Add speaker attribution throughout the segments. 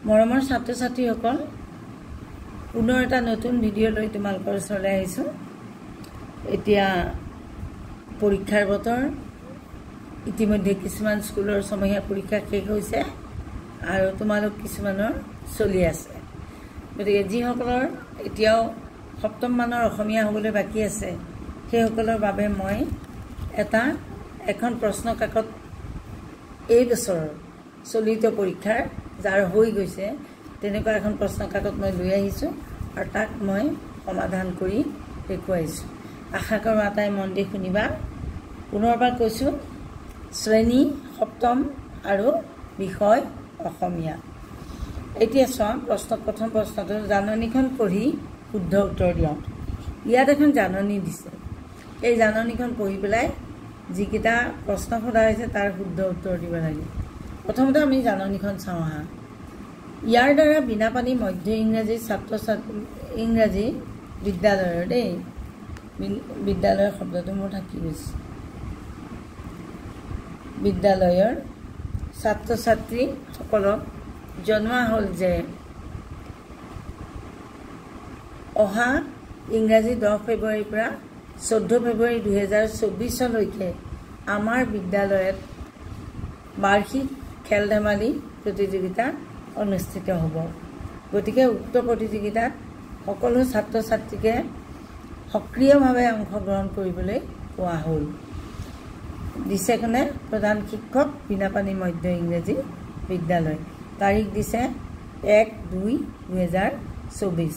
Speaker 1: মৰমৰ ছাত্ৰ ছাত্ৰীসকল পুনৰ এটা নতুন ভিডিঅ' লৈ তোমালোকৰ ওচৰলৈ আহিছোঁ। এতিয়া পৰীক্ষাৰ বতৰ, ইতিমধ্যে কিছুমান স্কুলৰ ছমহীয়া পৰীক্ষা শেষ হৈছে আৰু তোমালোক কিছুমানৰ চলি আছে। গতিকে যিসকলৰ এতিয়াও সপ্তম মানৰ অসমীয়া হ'বলৈ বাকী আছে সেইসকলৰ বাবে মই এখন প্ৰশ্ন কাকত এই বছৰৰ চলিত পৰীক্ষাৰ যাৰ হৈ গৈছে তেনেকুৱা এখন প্ৰশ্ন কাকত মই লৈ আহিছোঁ আৰু তাক মই সমাধান কৰি দেখুৱাইছোঁ। আশা কৰোঁ আটাই মন দি শুনিবা। পুনৰবাৰ কৈছোঁ, শ্ৰেণী সপ্তম আৰু বিষয় অসমীয়া। এতিয়া চোৱা, প্ৰথম প্ৰশ্নটো, জাননীখন পঢ়ি শুদ্ধ উত্তৰ দিয়া। ইয়াত এখন জাননী দিছে, এই জাননীখন পঢ়ি পেলাই যিকেইটা প্ৰশ্ন সোধা হৈছে তাৰ শুদ্ধ উত্তৰ দিব লাগে। প্ৰথমতে আমি জাননীখন চাওঁ আহা। ইয়াৰ দ্বাৰা বীণাপানী মধ্য ইংৰাজী ইংৰাজী বিদ্যালয়ৰ বিদ্যালয়ৰ শব্দটো মোৰ থাকি গৈছে, বিদ্যালয়ৰ ছাত্ৰ ছাত্ৰীসকলক জনোৱা হ'ল যে অহা ইংৰাজী 10 ফেব্ৰুৱাৰীৰ পৰা 14 ফেব্ৰুৱাৰী 2024 আমাৰ বিদ্যালয়ত বাৰ্ষিক খেল ধেমালি প্ৰতিযোগিতা অনুষ্ঠিত হ'ব। গতিকে উক্ত প্ৰতিযোগিতাত সকলো ছাত্ৰ ছাত্ৰীকে সক্ৰিয়ভাৱে অংশগ্ৰহণ কৰিবলৈ কোৱা হ'ল। দিছে কোনে? প্ৰধান শিক্ষক, বীণাপানী মধ্য ইংৰাজী বিদ্যালয়। তাৰিখ দিছে 1/2/2024।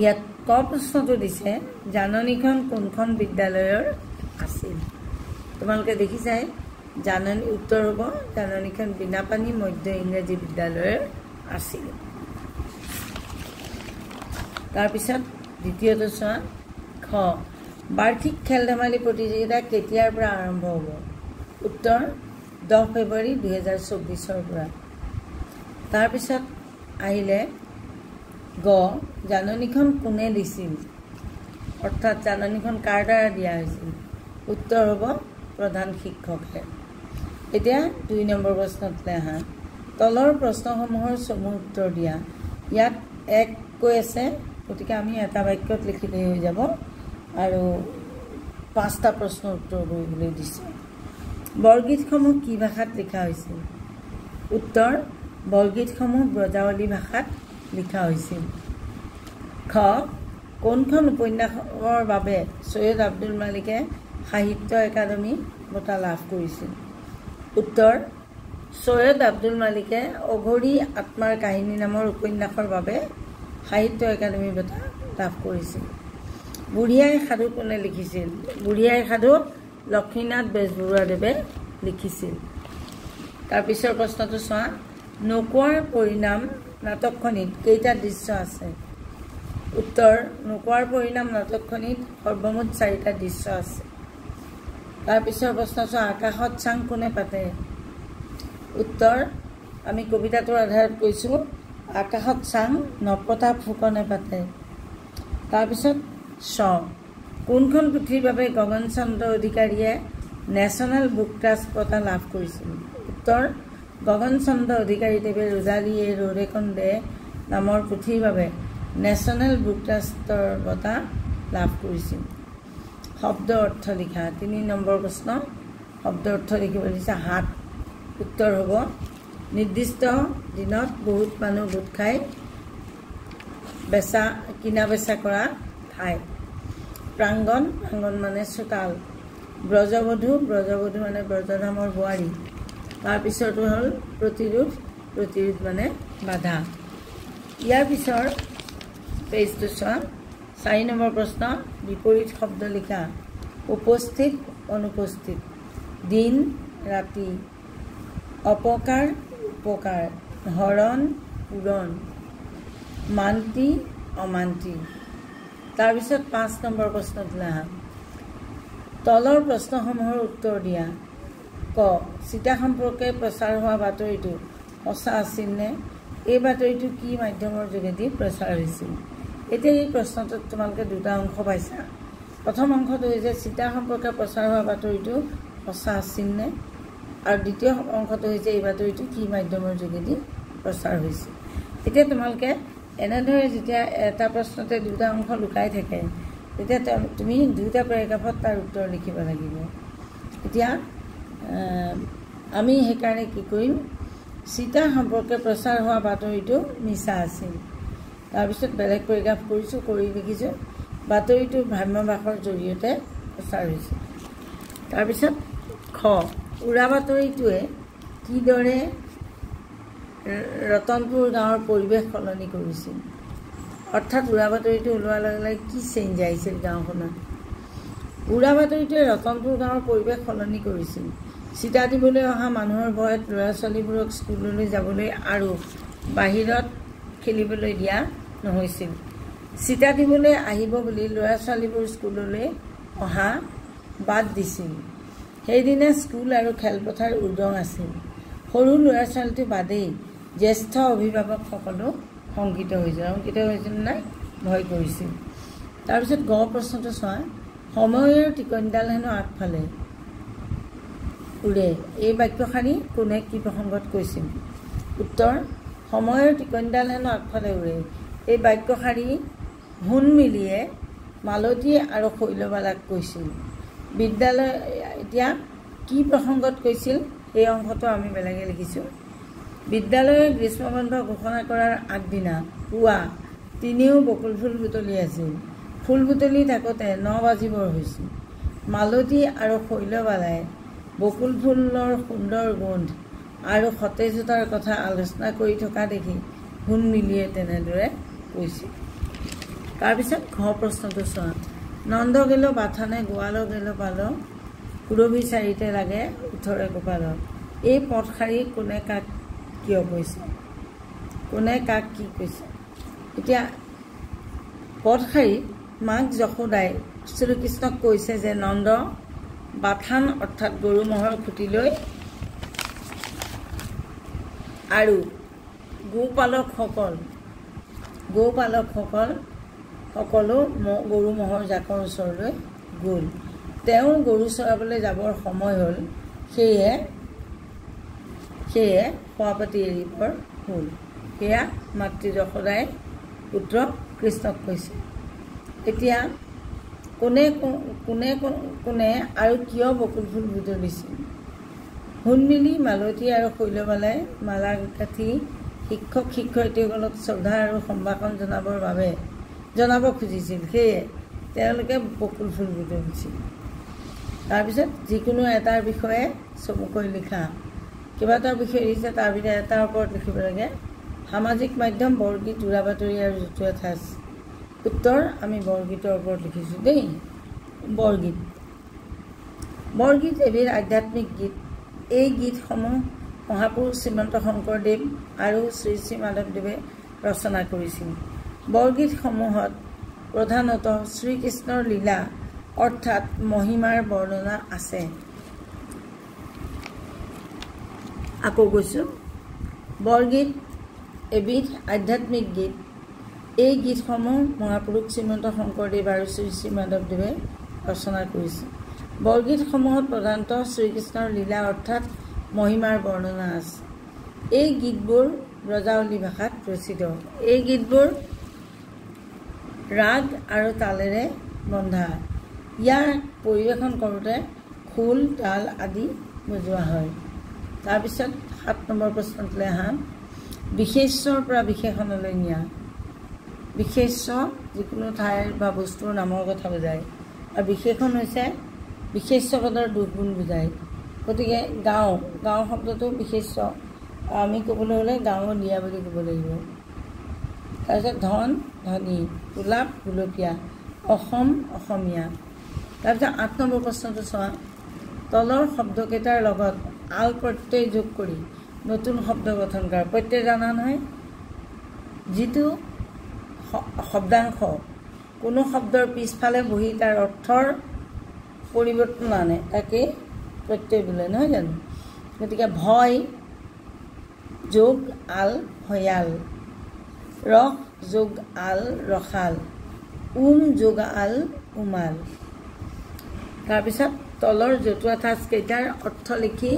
Speaker 1: ইয়াত ক প্ৰশ্নটো দিছে, জাননীখন কোনখন বিদ্যালয়ৰ আছিল? তোমালোকে দেখিছাই, উত্তৰ হ'ব জাননীখন বীণাপানী মধ্য ইংৰাজী বিদ্যালয়ৰ আছিল। তাৰপিছত দ্বিতীয়টো চোৱা, খ, বাৰ্ষিক খেল ধেমালি প্ৰতিযোগিতা কেতিয়াৰ পৰা আৰম্ভ হ'ব? উত্তৰ 10 ফেব্ৰুৱাৰী 2024 পৰা। তাৰপিছত আহিলে গ, জাননীখন কোনে দিছিল? অৰ্থাৎ জাননীখন কাৰ দ্বাৰা দিয়া হৈছিল? উত্তৰ হ'ব প্ৰধান শিক্ষকে। এতিয়া 2 নম্বৰ প্ৰশ্নটোলৈ আহা। তলৰ প্ৰশ্নসমূহৰ চমু উত্তৰ দিয়া। ইয়াত 1 কৈ আছে, গতিকে আমি এটা বাক্যত লিখিলেই হৈ যাব আৰু 5টা প্ৰশ্নৰ উত্তৰ কৰিবলৈ দিছে। বৰগীতসমূহ কি ভাষাত লিখা হৈছিল? উত্তৰ, বৰগীতসমূহ ব্ৰজাৱলী ভাষাত লিখা হৈছিল। খ, কোনখন উপন্যাসৰ বাবে সৈয়দ আব্দুল মালিকে সাহিত্য একাডেমী বঁটা লাভ কৰিছিল? উত্তৰ, সৈয়দ আব্দুল মালিকে অঘৰী আত্মাৰ কাহিনী নামৰ উপন্যাসৰ বাবে সাহিত্য একাডেমী বঁটা লাভ কৰিছিল। বুঢ়ী আই সাধু কোনে লিখিছিল? বুঢ়ী আই সাধু লক্ষ্মীনাথ বেজবৰুৱাদেৱে লিখিছিল। তাৰপিছৰ প্ৰশ্নটো চোৱা, নোকোৱাৰ পৰিণাম নাটকখনিত কেইটা দৃশ্য আছে? উত্তৰ, নোকোৱাৰ পৰিণাম নাটকখনিত সৰ্বমুঠ 4টা দৃশ্য আছে। তাৰপিছৰ প্ৰশ্ন চোৱা, আকাশত চাং কোনে পাতে? উত্তৰ, আমি কবিতাটোৰ আধাৰত কৈছোঁ, আকাশত চাং নৱপ্ৰতাপ ফুকনে পাতে। তাৰপিছত কোনখন পুথিৰ বাবে গগন চন্দ্ৰ অধিকাৰীয়ে নেশ্যনেল বুক ট্ৰাষ্ট বঁটা লাভ কৰিছিল? উত্তৰ, গগন চন্দ্ৰ অধিকাৰীদেৱে ৰোজালিয়ে ৰৌৰেকন্দে নামৰ পুথিৰ বাবে নেশ্যনেল বুক ট্ৰাষ্টৰ বঁটা লাভ কৰিছিল। শব্দ অৰ্থ লিখা। 3 নম্বৰ প্ৰশ্ন, শব্দ অৰ্থ লিখিব দিছে। হাট, উত্তৰ হ'ব নিৰ্দিষ্ট দিনত বহুত মানুহ গোট খাই কিনা বেচা কৰা ঠাই। প্ৰাংগণ, প্ৰাংগণ মানে চোতাল। ব্ৰজবধূ, ব্ৰজবধূ মানে ব্ৰজধামৰ বোৱাৰী। তাৰপিছৰটো হ'ল প্ৰতিৰোধ, প্ৰতিৰোধ মানে বাধা। ইয়াৰ পিছৰ পেজটো চোৱা, 4 নম্বৰ প্ৰশ্ন, বিপৰীত শব্দ লিখা। উপস্থিত, অনুপস্থিত। দিন, ৰাতি। অপকাৰ, উপকাৰ। হৰণ, পূৰণ। মান্তি, অমান্তি। তাৰপিছত 5 নম্বৰ প্ৰশ্নটোলৈ আহা। তলৰ প্ৰশ্নসমূহৰ উত্তৰ দিয়া। ক, চিতা সম্পৰ্কে প্ৰচাৰ হোৱা বাতৰিটো সঁচা আছিল নে? এই বাতৰিটো কি মাধ্যমৰ যোগেদি প্ৰচাৰ হৈছিল? এতিয়া এই প্ৰশ্নটোত তোমালোকে 2টা অংশ পাইছা। প্ৰথম অংশটো হৈছে চিতা সম্পৰ্কে প্ৰচাৰ হোৱা বাতৰিটো সঁচা আছিল নে, আৰু দ্বিতীয় অংশটো হৈছে এই বাতৰিটো কি মাধ্যমৰ যোগেদি প্ৰচাৰ হৈছিল। এতিয়া তোমালোকে এনেদৰে যেতিয়া এটা প্ৰশ্নতে দুটা অংশ লুকাই থাকে তেতিয়া তুমি দুটা পেৰাগ্ৰাফত তাৰ উত্তৰ লিখিব লাগিব। এতিয়া আমি সেইকাৰণে কি কৰিম, চিতা সম্পৰ্কে প্ৰচাৰ হোৱা বাতৰিটো মিছা আছিল। তাৰপিছত বেলেগ পেৰাগ্ৰাফ কৰিছোঁ, কৰি লিখিছোঁ বাতৰিটো ভ্ৰাম্যভাষৰ জৰিয়তে প্ৰচাৰ হৈছে। তাৰপিছত খ, উৰা বাতৰিটোৱে কিদৰে ৰতনপুৰ গাঁৱৰ পৰিৱেশ সলনি কৰিছিল। অৰ্থাৎ উৰা বাতৰিটো ওলোৱাৰ লগে লগে কি চেঞ্জ আহিছিল গাঁওখনত। উৰা বাতৰিটোৱে ৰতনপুৰ গাঁৱৰ পৰিৱেশ সলনি কৰিছিল। চিতা দিবলৈ অহা মানুহৰ ভয়ত ল'ৰা ছোৱালীবোৰক স্কুললৈ যাবলৈ আৰু বাহিৰত খেলিবলৈ দিয়া নহৈছিল। চিতা দিবলৈ আহিব বুলি ল'ৰা ছোৱালীবোৰ স্কুললৈ অহা বাদ দিছিল। সেইদিনা স্কুল আৰু খেলপথাৰ উদং আছিল। সৰু ল'ৰা ছোৱালীটো বাদেই জ্যেষ্ঠ অভিভাৱকসকলো শংকিত হৈছিল নাই, ভয় কৰিছিল। তাৰপিছত গ প্ৰশ্নটো চোৱা, সময়ৰ টিকনিডাল হেনো আগফালে উৰে, এই বাক্যশাৰী কোনে কি প্ৰসংগত কৈছিল। উত্তৰ, সময়ৰ টিকনিডাল হেনো আগফালে উৰে এই বাক্যশাৰী সোণমিলিয়ে মালতী আৰু শৈলবালাক কৈছিল। বিদ্যালয় এতিয়া কি প্ৰসংগত কৈছিল এই অংশটো আমি বেলেগে লিখিছোঁ। বিদ্যালয়ে গ্ৰীষ্মবন্ধ ঘোষণা কৰাৰ আগদিনা পুৱা তিনিও বকুল ফুল বুটলি আছিল। ফুল বুটলি থাকোঁতে 9 বাজিবৰ হৈছিল। মালতী আৰু শৈলবালাই বকুল ফুলৰ সুন্দৰ গোন্ধ আৰু সতেজতাৰ কথা আলোচনা কৰি থকা দেখি সোণমিলিয়ে তেনেদৰে কৈছিল। তাৰপিছত ঘ প্ৰশ্নটো চোৱা, নন্দ গেল বাথানে গোৱাল গেল পাল সুৰভি চাৰিতে লাগে উঠৰে গোপাল। এই পদশাৰী কোনে কাক কিয় কৈছে, কোনে কাক কি কৈছে। এতিয়া পদশাৰীত মাক যশোদাই শ্ৰীকৃষ্ণক কৈছে যে নন্দ বাথান অৰ্থাৎ গৰু ম'হৰ খুঁটিলৈ আৰু গৌপালকসকল সকলো গৰু ম'হৰ জাকৰ ওচৰলৈ গ'ল। তেওঁ গৰু চৰাবলৈ যাবৰ সময় হ'ল, সেয়ে শোৱাপাতি এৰিবৰ হ'ল। সেয়া মাতৃ যশোদাই পুত্ৰ কৃষ্ণক কৈছে। এতিয়া কোনে আৰু কিয় বকুল ফুল বুটলিছিল। সোণমিলি, মালতী আৰু শৈলবালাই মালা গাঁঠি শিক্ষক শিক্ষয়িত্ৰীসকলক শ্ৰদ্ধা আৰু সম্ভাষণ জনাব খুজিছিল, সেয়ে তেওঁলোকে বকুল ফুল বুটলিছিল। তাৰপিছত যিকোনো এটাৰ বিষয়ে চমুকৈ লিখা। কেইবাটাও বিষয় দিছে, তাৰ ভিতৰত এটাৰ ওপৰত লিখিব লাগে। সামাজিক মাধ্যম, বৰগীত, উৰা বাতৰি আৰু জতুৱা ঠাঁচ। উত্তৰ আমি বৰগীতৰ ওপৰত লিখিছোঁ দেই। বৰগীত এবিধ আধ্যাত্মিক গীত। এই গীতসমূহ মহাপুৰুষ শ্ৰীমন্ত শংকৰদেৱ আৰু শ্ৰী শ্ৰী মাধৱদেৱে ৰচনা কৰিছিল। বৰগীতসমূহত প্ৰধানতঃ শ্ৰীকৃষ্ণৰ লীলা অৰ্থাৎ মহিমাৰ বৰ্ণনা আছে। আকৌ কৈছোঁ, বৰগীত এবিধ আধ্যাত্মিক গীত। এই গীতসমূহ মহাপুৰুষ শ্ৰীমন্ত শংকৰদেৱ আৰু শ্ৰী শ্ৰী মাধৱদেৱে ৰচনা কৰিছিল। বৰগীতসমূহত প্ৰধানতঃ শ্ৰীকৃষ্ণৰ লীলা অৰ্থাৎ মহিমাৰ বৰ্ণনা আছে। এই গীতবোৰ ব্ৰজাৱলী ভাষাত ৰচিত। এই গীতবোৰ ৰাগ আৰু তালেৰে বন্ধা। ইয়াক পৰিৱেশন কৰোঁতে খোল, তাল আদি বজোৱা হয়। তাৰপিছত 7 নম্বৰ প্ৰশ্নটোলৈ আহা, বিশেষ্যৰ পৰা বিশেষণলৈ নিয়া। বিশেষ্য যিকোনো ঠাইৰ বা বস্তুৰ নামৰ কথা বুজায় আৰু বিশেষণ হৈছে বিশেষ্য পদৰ দুগুণ বুজায়। গতিকে গাঁও শব্দটো বিশেষ্য, আমি ক'বলৈ হ'লে গাঁৱলীয়া বুলি ক'ব লাগিব। তাৰপিছত ধন, ধনী, গোলাপ, গুলপীয়া, অসম, অসমীয়া। তাৰপিছত 8 নম্বৰ প্ৰশ্নটো চোৱা, তলৰ শব্দকেইটাৰ লগত আল প্ৰত্যয় যোগ কৰি নতুন শব্দ গঠন কৰা। প্ৰত্যয় জানা নহয়, যিটো শব্দাংশ কোনো শব্দৰ পিছফালে বহি তাৰ অৰ্থৰ পৰিৱৰ্তন আনে তাকে প্ৰত্যয় বোলে, নহয় জানো। গতিকে ভয় যোগ আল ভয়াল, ৰস যোগ আল ৰসাল, যোগ আল উমাল। তাৰপিছত তলৰ জতুৱা ঠাঁচ কেইটাৰ অৰ্থ লিখি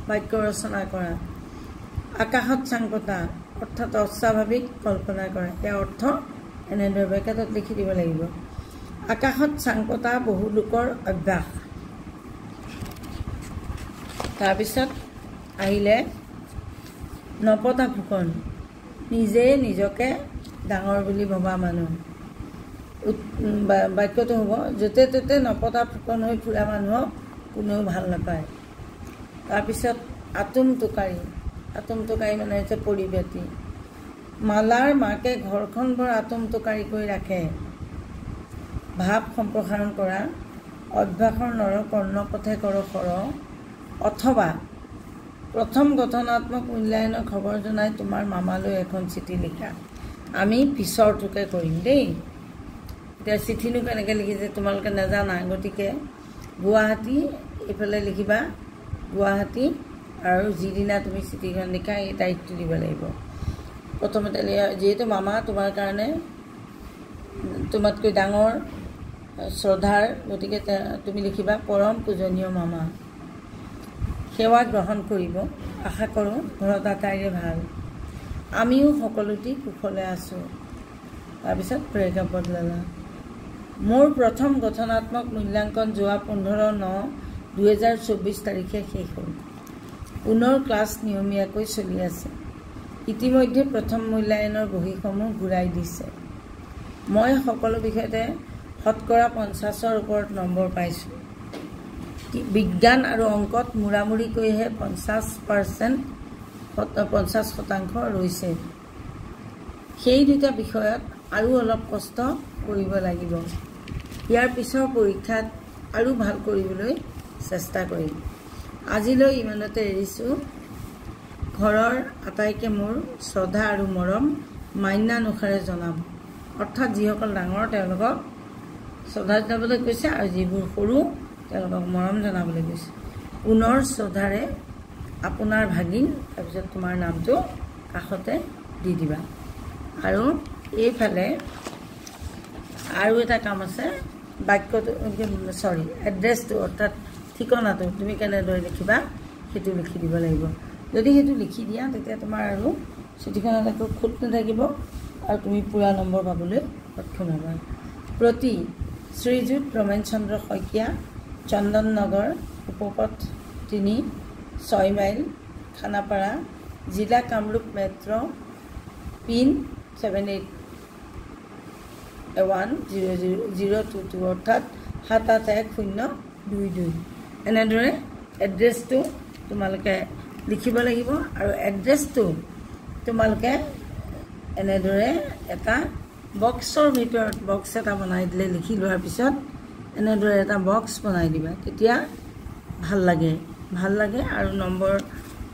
Speaker 1: বাক্য ৰচনা কৰা। আকাশত চাং পতা অৰ্থাৎ অস্বাভাৱিক কল্পনা কৰা। ইয়াৰ অৰ্থ এনেদৰে ব্ৰেকেটত লিখি দিব লাগিব। আকাশত চাং পতা বহু লোকৰ অভ্যাস। তাৰপিছত আহিলে নপতা ফুকন, নিজে নিজকে ডাঙৰ বুলি ভবা মানুহ। বাক্যটো হ'ব য'তে ত'তে নপতা ফুকন হৈ ফুৰা মানুহক কোনেও ভাল নাপায়। তাৰপিছত আতুম টোকাৰী, আতুম টোকাৰী মানে হৈছে পৰিপাটি। মালাৰ মাকে ঘৰখন বৰ আতুম টোকাৰী কৰি ৰাখে। ভাৱ সম্প্ৰসাৰণ কৰা, অভ্যাসৰ নৰ কৰ্ণপথে কৰ সৰ, অথবা প্ৰথম গঠনাত্মক মূল্যায়নৰ খবৰ জনাই তোমাৰ মামালৈ এখন চিঠি লিখা। আমি পিছৰটোকে কৰিম দেই। এতিয়া চিঠিনো কেনেকৈ লিখিছে তোমালোকে নাজানা, গতিকে গুৱাহাটী এইফালে লিখিবা গুৱাহাটী, আৰু যিদিনা তুমি চিঠিখন লিখা এই তাৰিখটো দিব লাগিব। প্ৰথমতে যিহেতু মামা তোমাৰ কাৰণে তোমাতকৈ ডাঙৰ শ্ৰদ্ধাৰ, গতিকে তুমি লিখিবা পৰম পূজনীয় মামা। সেৱা গ্ৰহণ কৰিব, আশা কৰোঁ ঘৰত আটাইৰে ভাল। আমিও সকলোটি কুশলে আছোঁ। তাৰপিছত ব্ৰেকআপ বদলালা। মোৰ প্ৰথম গঠনাত্মক মূল্যাংকন যোৱা 15/9/2024 তাৰিখে শেষ হ'ল। পুনৰ ক্লাছ নিয়মীয়াকৈ চলি আছে। ইতিমধ্যে প্ৰথম মূল্যায়নৰ বহীসমূহ ঘূৰাই দিছে। মই সকলো বিষয়তে শতকৰা 50ৰ ওপৰত নম্বৰ পাইছোঁ। বিজ্ঞান আৰু অংকত মূৰামূৰিকৈহে 50% ৰৈছে। সেই দুটা বিষয়ত আৰু অলপ কষ্ট কৰিব লাগিব। ইয়াৰ পিছৰ পৰীক্ষাত আৰু ভাল কৰিবলৈ চেষ্টা কৰিম। আজিলৈ ইমানতে এৰিছোঁ। ঘৰৰ আটাইকে মোৰ শ্ৰদ্ধা আৰু মৰম মান্যানুসাৰে জনাব। অৰ্থাৎ যিসকল ডাঙৰ তেওঁলোকক শ্ৰদ্ধা জনাবলৈ কৈছে, আৰু যিবোৰ সৰু তেওঁলোকক মৰম জনাবলৈ কৈছে। পুনৰ শ্ৰদ্ধাৰে আপোনাৰ ভাগিন, তাৰপিছত তোমাৰ নামটো কাষতে দি দিবা। আৰু এইফালে আৰু এটা কাম আছে, বাক্যটো এড্ৰেছটো অৰ্থাৎ ঠিকনাটো তুমি কেনেদৰে লিখিবা সেইটো লিখি দিব লাগিব। যদি সেইটো লিখি দিয়া তেতিয়া তোমাৰ আৰু চিঠিখনত একো খুঁত নাথাকিব আৰু তুমি পূৰা নম্বৰ পাবলৈ সক্ষম হ'বা। প্ৰতি শ্ৰীযুত ৰমেন চন্দ্ৰ শইকীয়া, চন্দন নগৰ, উপপথ 3, 6 মাইল, খানাপাৰা, জিলা কামৰূপ মেট্ৰ, পিন 78100022 অৰ্থাৎ 7811022। এনেদৰে এড্ৰেছটো তোমালোকে লিখিব লাগিব। আৰু এড্ৰেছটো তোমালোকে এনেদৰে এটা বক্সৰ ভিতৰত বক্স এটা বনাই দিলে, লিখি লোৱাৰ পিছত এনেদৰে এটা বক্স বনাই দিবা। তেতিয়া ভাল লাগে আৰু নম্বৰ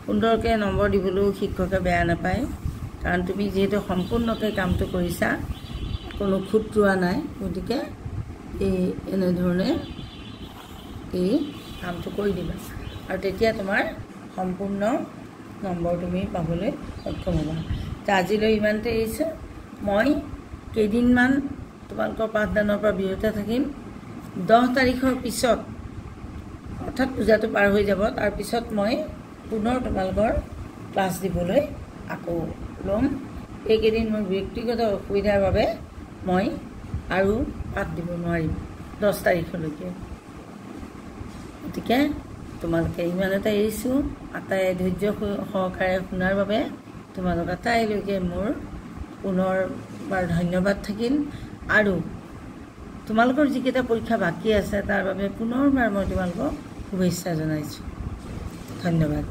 Speaker 1: সুন্দৰকৈ নম্বৰ দিবলৈও শিক্ষকে বেয়া নাপায়। কাৰণ তুমি যিহেতু সম্পূৰ্ণকৈ কামটো কৰিছা, কোনো খুঁত ৰোৱা নাই, গতিকে এনেধৰণে এই কামটো কৰি দিবা আৰু তেতিয়া তোমাৰ সম্পূৰ্ণ নম্বৰ তুমি পাবলৈ সক্ষম হ'বা। আজিলৈ ইমানতে এৰিছোঁ। মই কেইদিনমান তোমালোকৰ পাঠদানৰ পৰা বিৰত থাকিম। 10 তাৰিখৰ পিছত অৰ্থাৎ পূজাটো পাৰ হৈ যাব, তাৰপিছত মই পুনৰ তোমালোকৰ ক্লাছ দিবলৈ আকৌ ল'ম। এইকেইদিন মোৰ ব্যক্তিগত অসুবিধাৰ বাবে মই আৰু পাঠ দিব নোৱাৰিম 10 তাৰিখলৈকে। গতিকে তোমালোকে ইমানতে এৰিছোঁ। আটাই ধৈৰ্য সহকাৰে শুনাৰ বাবে তোমালোক আটাইলৈকে মোৰ পুনৰবাৰ ধন্যবাদ থাকিল। আৰু তোমালোকৰ যিকেইটা পৰীক্ষা বাকী আছে তাৰ বাবে পুনৰবাৰ মই তোমালোকক শুভেচ্ছা জনাইছোঁ। ধন্যবাদ।